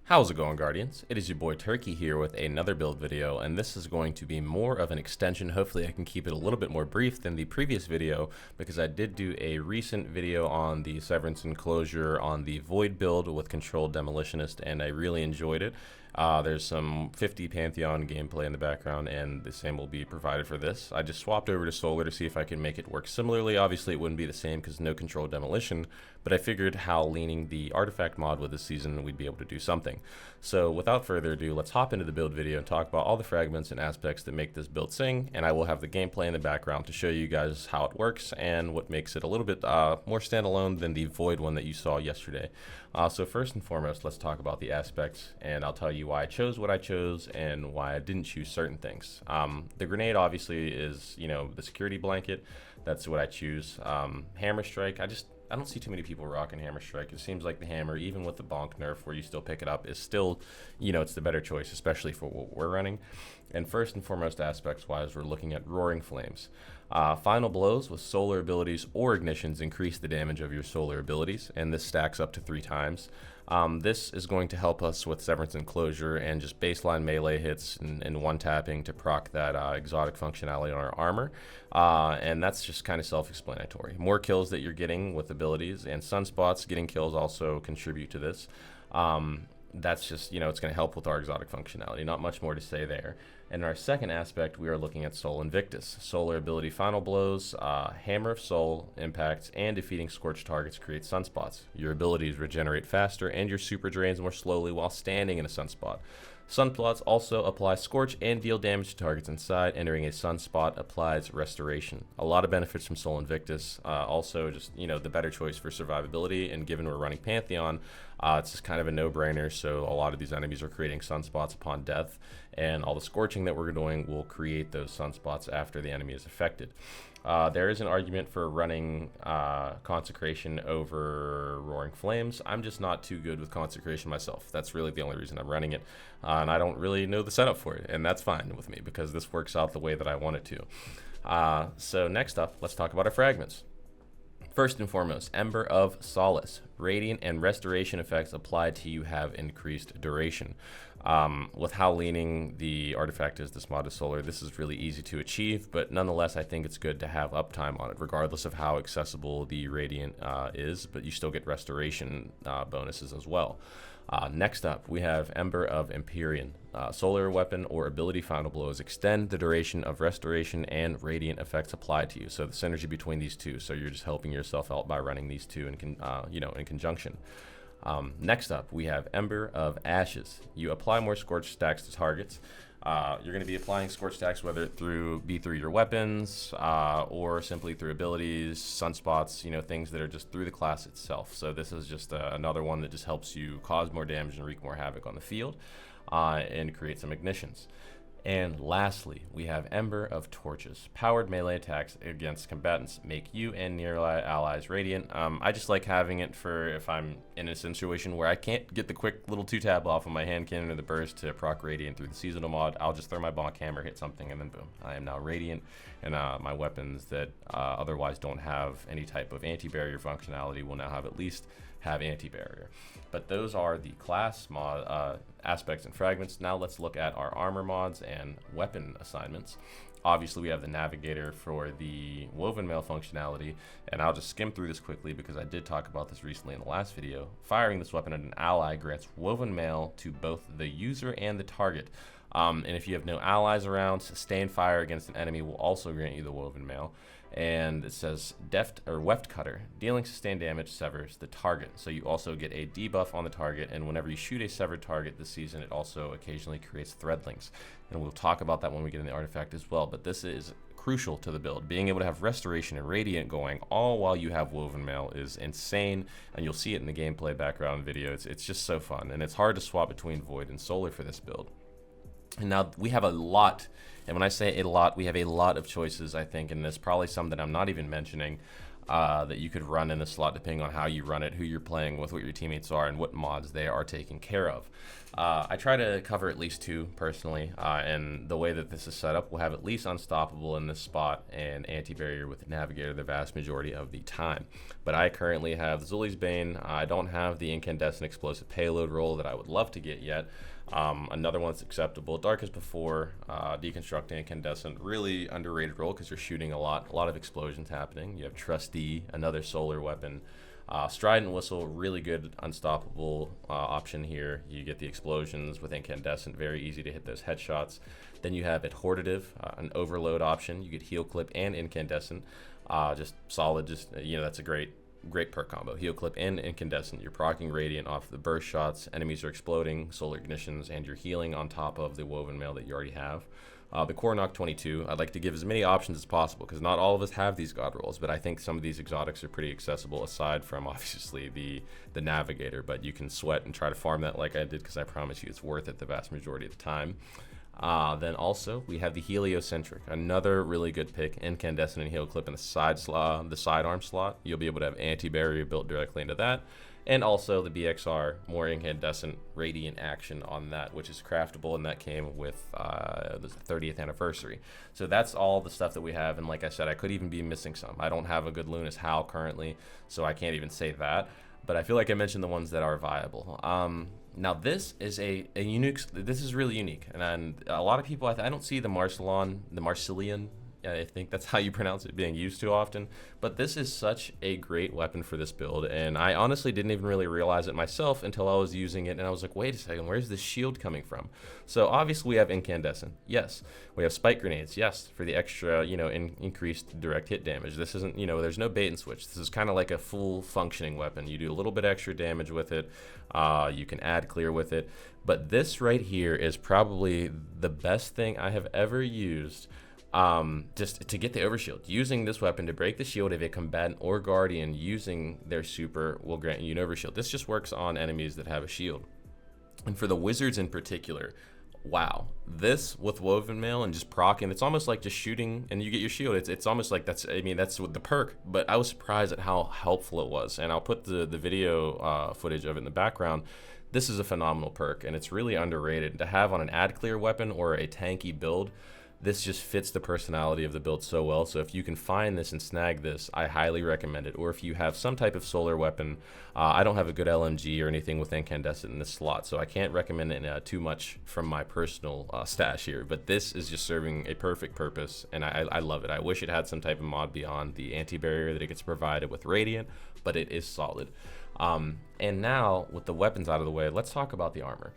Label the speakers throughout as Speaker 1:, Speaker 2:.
Speaker 1: How's it going, Guardians? It is your boy Turkey here with another build video, and this is going to be more of an extension. Hopefully I can keep it a little bit more brief than the previous video, because I did do a recent video on the Severance Enclosure on the Void build with Controlled Demolitionist, and I really enjoyed it. There's some 50 Pantheon gameplay in the background, and the same will be provided for this. I just swapped over to Solar to see if I can make it work similarly. Obviously it wouldn't be the same because no Controlled Demolition, but I figured how leaning the artifact mod with this season, we'd be able to do something. So without further ado, let's hop into the build video and talk about all the fragments and aspects that make this build sing, and I will have the gameplay in the background to show you guys how it works and what makes it a little bit more standalone than the Void one that you saw yesterday. So first and foremost, let's talk about the aspects, and I'll tell you why I chose what I chose and why I didn't choose certain things. The grenade obviously is, the security blanket. That's what I choose. Hammer strike, I don't see too many people rocking hammer strike. It seems like the hammer, even with the bonk nerf where you still pick it up, is still, it's the better choice, especially for what we're running. And first and foremost, aspects wise, we're looking at roaring flames. Final blows with solar abilities or ignitions increase the damage of your solar abilities, and this stacks up to 3 times. This is going to help us with Severance Enclosure and just baseline melee hits and one tapping to proc that exotic functionality on our armor. And that's just kind of self-explanatory. More kills that you're getting with abilities, and sunspots getting kills also contribute to this. That's just, it's going to help with our exotic functionality. Not much more to say there. And in our second aspect, we are looking at Soul Invictus. Solar ability final blows, Hammer of Soul impacts, and defeating scorched targets create sunspots. Your abilities regenerate faster, and your super drains more slowly while standing in a sunspot. Sunspots also apply Scorch and deal damage to targets inside. Entering a sunspot applies Restoration. A lot of benefits from Soul Invictus. Also, just the better choice for survivability, and given we're running Pantheon, it's just kind of a no-brainer. So a lot of these enemies are creating sunspots upon death, and all the scorching that we're doing will create those sunspots after the enemy is affected. There is an argument for running Consecration over Roaring Flames. I'm just not too good with Consecration myself. That's really the only reason I'm running it, and I don't really know the setup for it, and that's fine with me because this works out the way that I want it to. So next up, let's talk about our fragments. First and foremost, Ember of Solace. Radiant and Restoration effects applied to you have increased duration. With how leaning the artifact is, this mod is solar, this is really easy to achieve, but nonetheless I think it's good to have uptime on it, regardless of how accessible the Radiant is, but you still get restoration bonuses as well. Next up, we have Ember of Empyrean. Solar weapon or ability final blows extend the duration of restoration and radiant effects applied to you. So the synergy between these two. So you're just helping yourself out by running these two in conjunction. Next up, we have Ember of Ashes. You apply more Scorch stacks to targets. You're going to be applying Scorch stacks whether it be through your weapons or simply through abilities, sunspots, things that are just through the class itself. So this is just another one that just helps you cause more damage and wreak more havoc on the field and create some ignitions. And lastly, we have Ember of Torches. Powered melee attacks against combatants make you and near allies radiant. I just like having it for if I'm in a situation where I can't get the quick little 2-tap off of my hand cannon or the burst to proc radiant through the seasonal mod. I'll just throw my bonk hammer, hit something, and then boom, I am now radiant. And my weapons that otherwise don't have any type of anti-barrier functionality will now have at least have anti-barrier. But those are the class mod aspects and fragments. Now let's look at our armor mods and weapon assignments. Obviously we have the Navigator for the woven mail functionality, and I'll just skim through this quickly because I did talk about this recently in the last video. Firing this weapon at an ally grants woven mail to both the user and the target. And if you have no allies around, sustained fire against an enemy will also grant you the woven mail. And it says Weft Cutter. Dealing sustained damage severs the target. So you also get a debuff on the target, and whenever you shoot a severed target this season, it also occasionally creates threadlings. And we'll talk about that when we get in the artifact as well, but this is crucial to the build. Being able to have Restoration and Radiant going all while you have Woven Mail is insane, and you'll see it in the gameplay background video. It's just so fun, and it's hard to swap between Void and Solar for this build. And now we have a lot, and when I say a lot, we have a lot of choices, I think, and there's probably some that I'm not even mentioning. that you could run in the slot depending on how you run it, who you're playing with, what your teammates are, and what mods they are taking care of. I try to cover at least 2 personally, and the way that this is set up, we'll have at least Unstoppable in this spot and Anti-Barrier with Navigator the vast majority of the time. But I currently have Zully's Bane. I don't have the Incandescent Explosive Payload role that I would love to get yet. Another one that's acceptable, Dark as Before, Deconstruct Incandescent, really underrated role because you're shooting a lot of explosions happening. You have Trustee, another solar weapon. Strident Whistle, really good unstoppable option here. You get the explosions with Incandescent, very easy to hit those headshots. Then you have Adhortative, an overload option. You get Heal Clip and Incandescent, just solid. That's a great perk combo. Heal Clip and Incandescent. You're proccing Radiant off the burst shots. Enemies are exploding, solar ignitions, and you're healing on top of the Woven Mail that you already have. The Core Knock 22, I'd like to give as many options as possible because not all of us have these god rolls, but I think some of these exotics are pretty accessible aside from obviously the Navigator, but you can sweat and try to farm that like I did because I promise you it's worth it the vast majority of the time. Then also we have the Heliocentric, another really good pick, Incandescent and Heal Clip in the sidearm slot. You'll be able to have Anti-Barrier built directly into that. And also the BXR, more Incandescent Radiant action on that, which is craftable, and that came with the 30th anniversary. So that's all the stuff that we have, and like I said, I could even be missing some. I don't have a good Lunas Howl currently, so I can't even say that, but I feel like I mentioned the ones that are viable. Now this is this is really unique, and a lot of people, I don't see the Marcelian, I think that's how you pronounce it, being used too often. But this is such a great weapon for this build, and I honestly didn't even really realize it myself until I was using it, and I was like, wait a second, where's this shield coming from? So obviously we have Incandescent, yes. We have Spike Grenades, yes, for the extra, increased direct hit damage. This isn't, there's no bait and switch. This is kind of like a full functioning weapon. You do a little bit extra damage with it. You can add clear with it. But this right here is probably the best thing I have ever used. Just to get the overshield. Using this weapon to break the shield of a combatant or guardian using their super will grant you an overshield. This just works on enemies that have a shield. And for the wizards in particular, wow. This with Woven Mail and just proccing, it's almost like just shooting and you get your shield. It's almost like that's with the perk, but I was surprised at how helpful it was. And I'll put the video footage of it in the background. This is a phenomenal perk, and it's really underrated. To have on an ad clear weapon or a tanky build, this just fits the personality of the build so well. So if you can find this and snag this, I highly recommend it. Or if you have some type of solar weapon, I don't have a good LMG or anything with Incandescent in this slot, so I can't recommend it too much from my personal stash here. But this is just serving a perfect purpose, and I love it. I wish it had some type of mod beyond the anti-barrier that it gets provided with Radiant, but it is solid. And now, with the weapons out of the way, let's talk about the armor.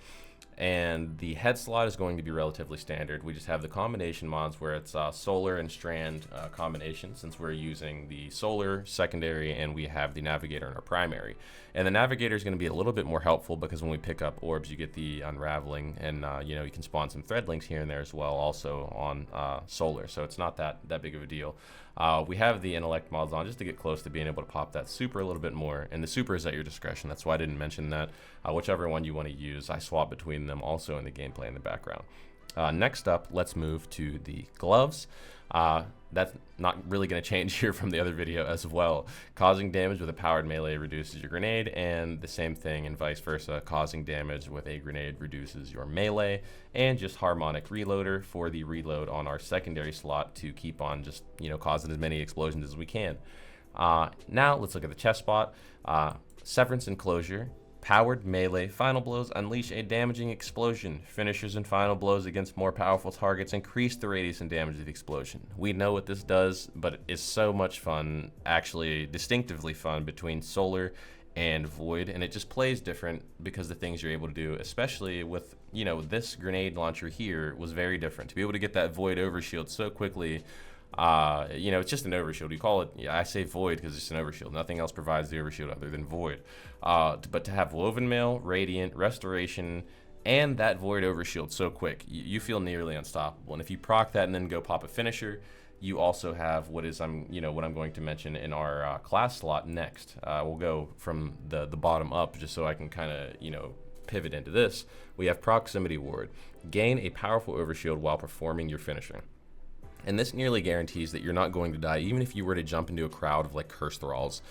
Speaker 1: And the head slot is going to be relatively standard. We just have the combination mods where it's solar and strand combination, since we're using the solar secondary and we have the navigator in our primary. And the navigator is going to be a little bit more helpful because when we pick up orbs, you get the unraveling, and you can spawn some thread links here and there as well, also on solar. So it's not that big of a deal. We have the intellect mods on just to get close to being able to pop that super a little bit more, and the super is at your discretion. That's why I didn't mention that. Whichever one you want to use, I swap between them also in the gameplay in the background. Next up, let's move to the gloves. That's not really going to change here from the other video as well. Causing damage with a powered melee reduces your grenade, and the same thing and vice versa. Causing damage with a grenade reduces your melee, and just harmonic reloader for the reload on our secondary slot to keep on just causing as many explosions as we can. Now let's look at the chest spot. Severance Enclosure. Powered melee final blows unleash a damaging explosion. Finishers and final blows against more powerful targets increase the radius and damage of the explosion. We know what this does, but it is so much fun, actually distinctively fun between solar and void, and it just plays different because the things you're able to do, especially with this grenade launcher here, was very different. To be able to get that void overshield so quickly. It's just an overshield. You call it, I say void because it's an overshield. Nothing else provides the overshield other than void. But to have Woven Mail, Radiant, Restoration, and that void overshield so quick, you feel nearly unstoppable. And if you proc that and then go pop a finisher, you also have what I'm going to mention in our class slot next. We'll go from the bottom up just so I can kind of, pivot into this. We have Proximity Ward. Gain a powerful overshield while performing your finisher. And this nearly guarantees that you're not going to die, even if you were to jump into a crowd of like Curse Thralls.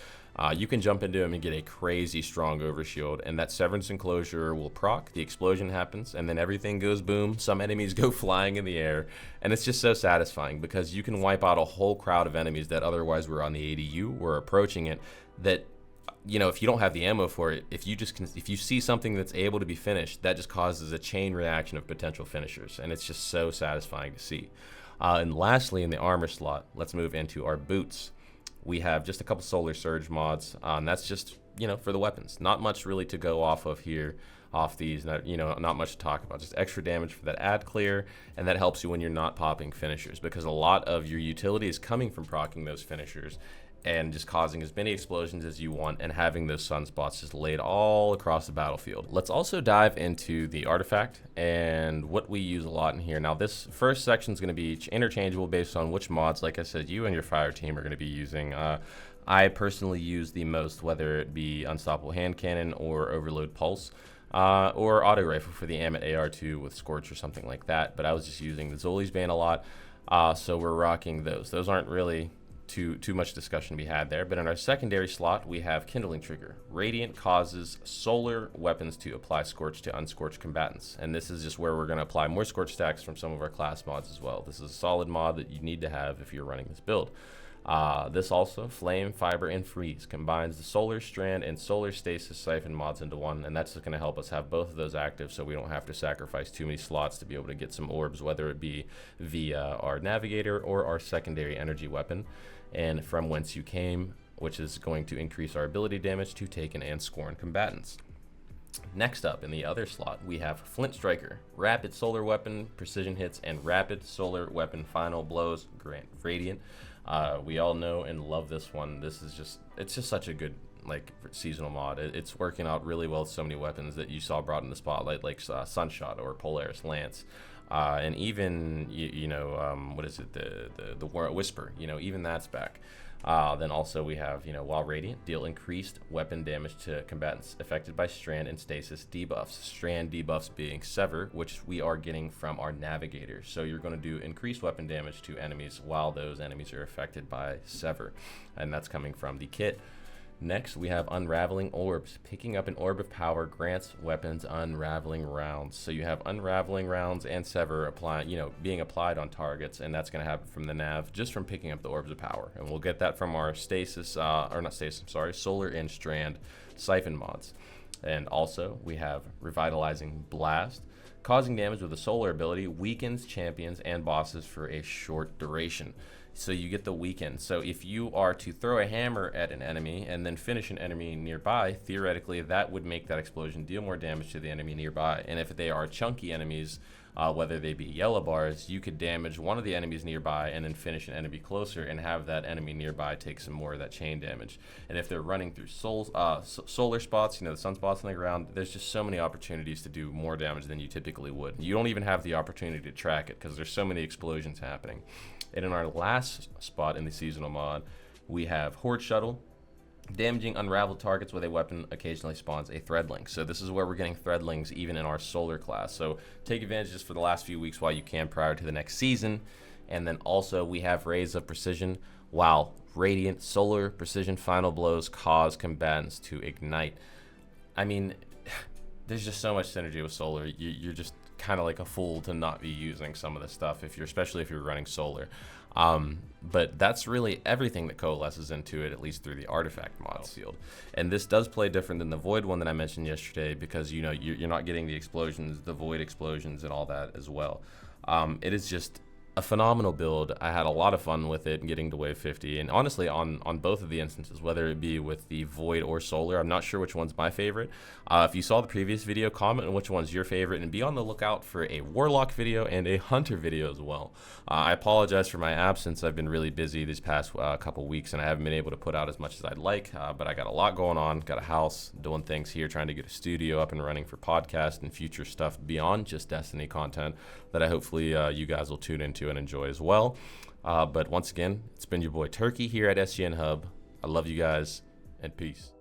Speaker 1: You can jump into them and get a crazy strong overshield, and that Severance Enclosure will proc, the explosion happens, and then everything goes boom, some enemies go flying in the air, and it's just so satisfying because you can wipe out a whole crowd of enemies that otherwise were on the ADU, were approaching it, that, you know, if you don't have the ammo for it, if you see something that's able to be finished, that just causes a chain reaction of potential finishers, and it's just so satisfying to see. And lastly, in the armor slot, let's move into our boots. We have just a couple Solar Surge mods, and that's just, you know, for the weapons. Not much really to go off of here, off these, not much to talk about. Just extra damage for that ad clear, and that helps you when you're not popping finishers, because a lot of your utility is coming from proccing those finishers and just causing as many explosions as you want and having those sunspots just laid all across the battlefield. Let's also dive into the artifact and what we use a lot in here. Now, this first section is going to be interchangeable based on which mods, like I said, you and your fire team are going to be using. I personally use the most, whether it be Unstoppable Hand Cannon or Overload Pulse, or Auto Rifle for the Amit AR2 with Scorch or something like that. But I was just using the Zoli's Bane a lot, so we're rocking those. Those aren't really too much discussion to be had there. But in our secondary slot, we have Kindling Trigger. Radiant causes solar weapons to apply Scorch to unscorched combatants, and this is just where we're going to apply more Scorch stacks from some of our class mods as well. This is a solid mod that you need to have if you're running this build. This also, Flame, Fiber, and Freeze, combines the Solar Strand and Solar Stasis Siphon mods into one, and that's just going to help us have both of those active so we don't have to sacrifice too many slots to be able to get some orbs, whether it be via our Navigator or our secondary energy weapon. And From Whence You Came, which is going to increase our ability damage to taken and scorn combatants. Next up, in the other slot, we have Flint Striker. Rapid solar weapon, precision hits, and rapid solar weapon final blows grant Radiant. We all know and love this one. It's just such a good like seasonal mod. It's working out really well with so many weapons that you saw brought in the spotlight, like Sunshot or Polaris Lance. And even what is it, the Whisper, even that's back. Then also we have, while Radiant, deal increased weapon damage to combatants affected by Strand and Stasis debuffs. Strand debuffs being Sever, which we are getting from our Navigator. So you're going to do increased weapon damage to enemies while those enemies are affected by Sever, and that's coming from the kit. Next, we have Unraveling Orbs. Picking up an Orb of Power grants weapons Unraveling Rounds. So you have Unraveling Rounds and Sever being applied on targets, and that's going to happen from the Nav just from picking up the Orbs of Power. And we'll get that from our Solar and Strand Siphon mods. And also, we have Revitalizing Blast. Causing damage with a solar ability weakens champions and bosses for a short duration. So you get the weaken. So if you are to throw a hammer at an enemy and then finish an enemy nearby, theoretically that would make that explosion deal more damage to the enemy nearby. And if they are chunky enemies, whether they be yellow bars, you could damage one of the enemies nearby and then finish an enemy closer and have that enemy nearby take some more of that chain damage. And if they're running through solar spots, the sunspots on the ground, there's just so many opportunities to do more damage than you typically would. You don't even have the opportunity to track it because there's so many explosions happening. And in our last spot in the seasonal mod, we have Horde Shuttle. Damaging unraveled targets with a weapon occasionally spawns a Threadling. So this is where we're getting Threadlings even in our solar class. So take advantage just for the last few weeks while you can prior to the next season. And then also we have Rays of Precision, while Radiant Solar Precision Final Blows cause combatants to ignite. I mean, there's just so much synergy with solar. You're just kind of like a fool to not be using some of this stuff, especially if you're running solar. But that's really everything that coalesces into it, at least through the artifact mod field. And this does play different than the void one that I mentioned yesterday, because you're not getting the explosions, the void explosions and all that as well. It is just a phenomenal build. I had a lot of fun with it, getting to wave 50, and honestly on both of the instances, whether it be with the void or solar. I'm not sure which one's my favorite. If you saw the previous video, comment on which one's your favorite, and be on the lookout for a warlock video and a hunter video as well. I apologize for my absence. I've been really busy these past couple weeks, and I haven't been able to put out as much as I'd like, but I got a lot going on. Got a house, doing things here, trying to get a studio up and running for podcast and future stuff beyond just Destiny content that I hopefully you guys will tune into and enjoy as well. But once again, it's been your boy Turkey here at SGN Hub. I love you guys, and peace.